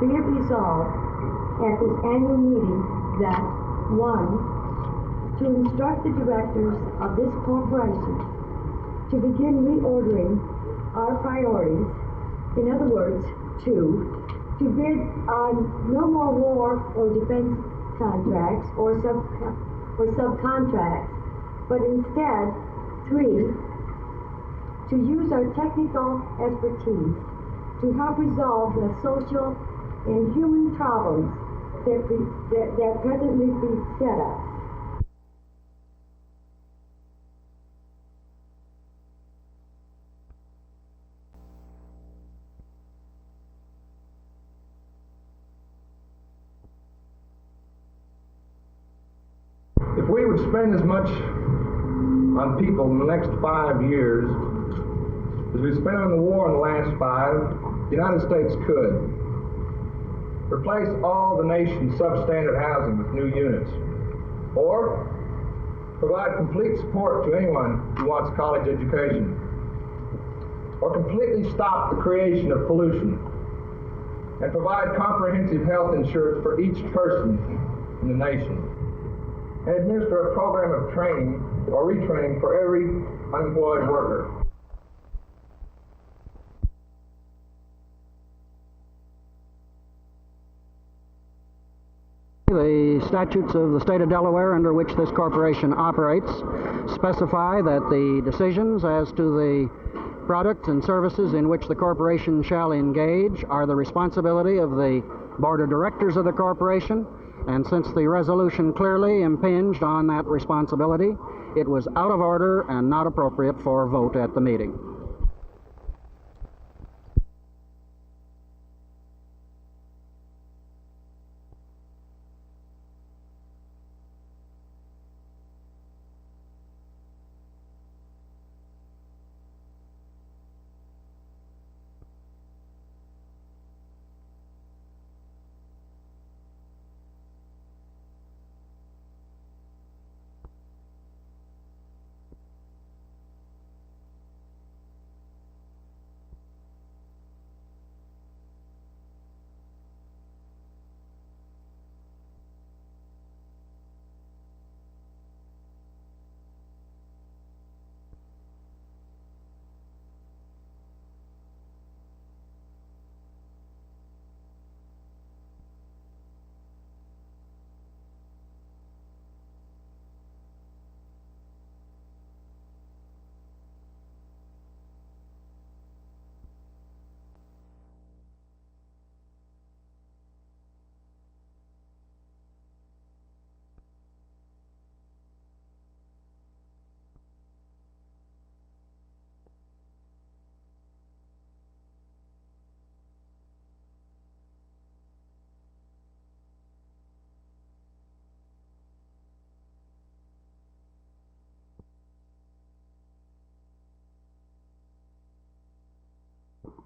be it resolved at this annual meeting that, 1, to instruct the directors of this corporation to begin reordering our priorities. In other words, 2, to bid on no more war or defense contracts or subcontracts, but instead, 3, to use our technical expertise to help resolve the social and human problems that presently beset us. If we would spend as much on people in the next 5 years as we spent on the war in the last 5, the United States could replace all the nation's substandard housing with new units, or provide complete support to anyone who wants college education, or completely stop the creation of pollution and provide comprehensive health insurance for each person in the nation, and administer a program of training or retraining for every unemployed worker. The statutes of the State of Delaware under which this corporation operates specify that the decisions as to the products and services in which the corporation shall engage are the responsibility of the board of directors of the corporation, and since the resolution clearly impinged on that responsibility, it was out of order and not appropriate for vote at the meeting.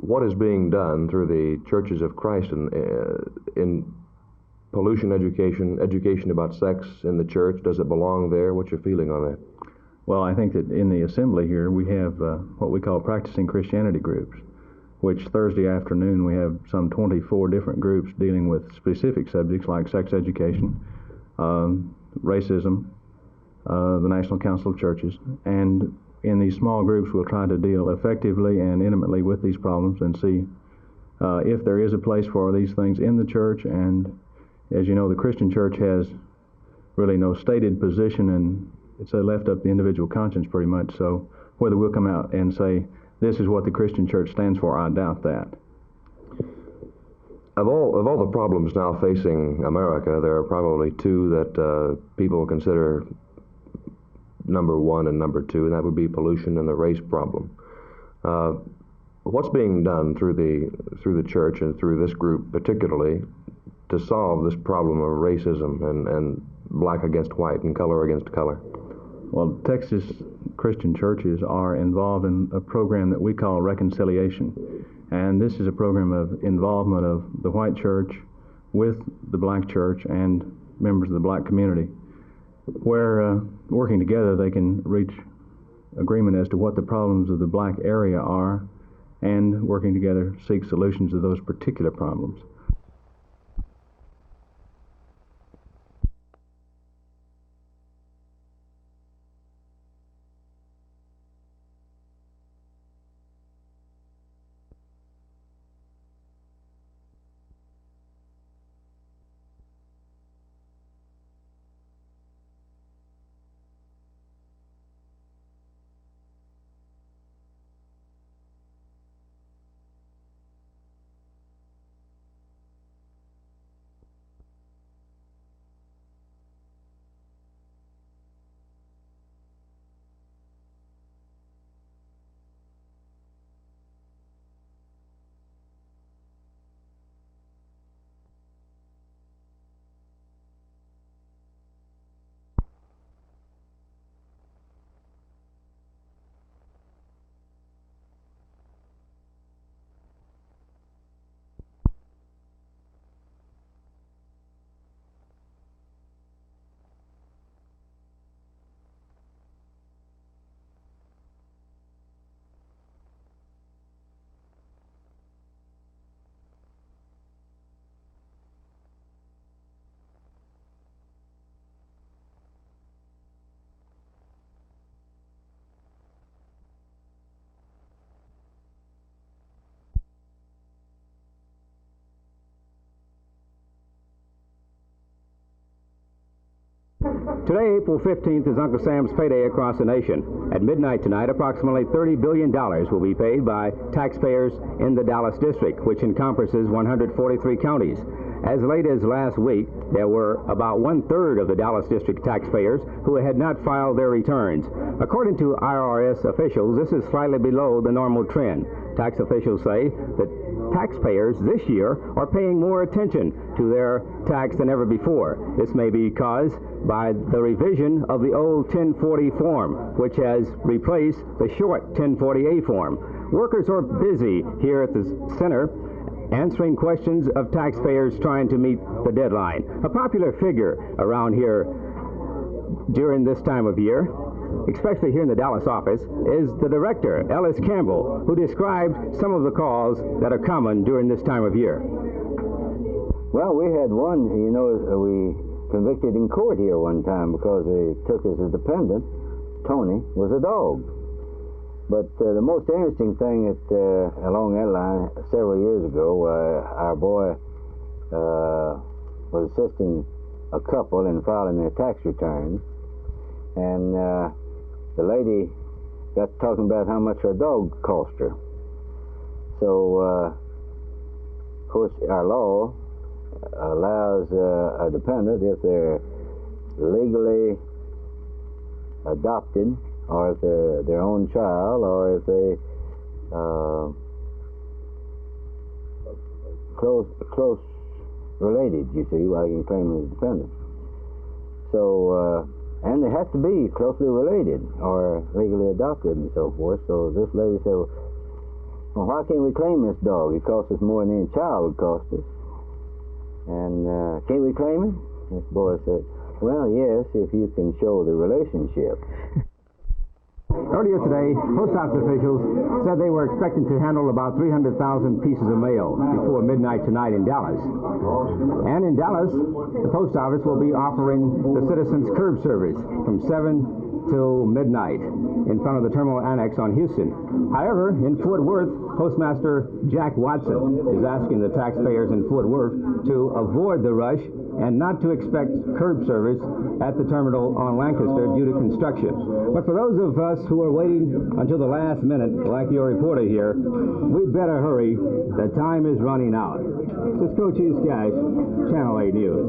What is being done through the Churches of Christ in pollution education about sex in the church? Does it belong there? What's your feeling on that? Well, I think that in the assembly here we have what we call practicing Christianity groups, which Thursday afternoon we have some 24 different groups dealing with specific subjects like sex education, racism, the National Council of Churches, and in these small groups we'll try to deal effectively and intimately with these problems and see if there is a place for these things in the church. And as you know, the Christian church has really no stated position, and it's left up to the individual conscience pretty much. So whether we'll come out and say this is what the Christian church stands for, I doubt that. Of all the problems now facing America, there are probably two that people consider number one and number two, and that would be pollution and the race problem. What's being done through the church and through this group particularly to solve this problem of racism and black against white and color against color? Well, Texas Christian churches are involved in a program that we call reconciliation, and this is a program of involvement of the white church with the black church and members of the black community, where working together they can reach agreement as to what the problems of the black area are, and working together seek solutions to those particular problems. Today, April 15th, is Uncle Sam's payday across the nation. At midnight tonight, approximately $30 billion will be paid by taxpayers in the Dallas District, which encompasses 143 counties. As late as last week, there were about one-third of the Dallas District taxpayers who had not filed their returns. According to IRS officials, this is slightly below the normal trend. Tax officials say that taxpayers this year are paying more attention to their tax than ever before. This may be caused by the revision of the old 1040 form, which has replaced the short 1040A form. Workers are busy here at the center answering questions of taxpayers trying to meet the deadline. A popular figure around here during this time of year, especially here in the Dallas office, is the director, Ellis Campbell, who described some of the calls that are common during this time of year. Well, we had one, we convicted in court here one time because they took as a dependent. Tony was a dog. But the most interesting thing along that line, several years ago, our boy was assisting a couple in filing their tax returns, and the lady got talking about how much her dog cost her. So, of course, our law allows a dependent, if they're legally adopted, or if they're their own child, or if they close related, you see, while you can claim them as dependents. So, and they have to be closely related or legally adopted and so forth. So this lady said, well, why can't we claim this dog? It costs us more than any child would cost us. And can't we claim it? This boy said, well, yes, if you can show the relationship. Earlier today, post office officials said they were expecting to handle about 300,000 pieces of mail before midnight tonight in Dallas. And in Dallas, the post office will be offering the citizens curb service from 7 till midnight in front of the terminal annex on Houston. However, in Fort Worth, Postmaster Jack Watson is asking the taxpayers in Fort Worth to avoid the rush and not to expect curb service at the terminal on Lancaster due to construction. But for those of us who are waiting until the last minute, like your reporter here, we'd better hurry. The time is running out. This is Cochise Cash, Channel 8 News.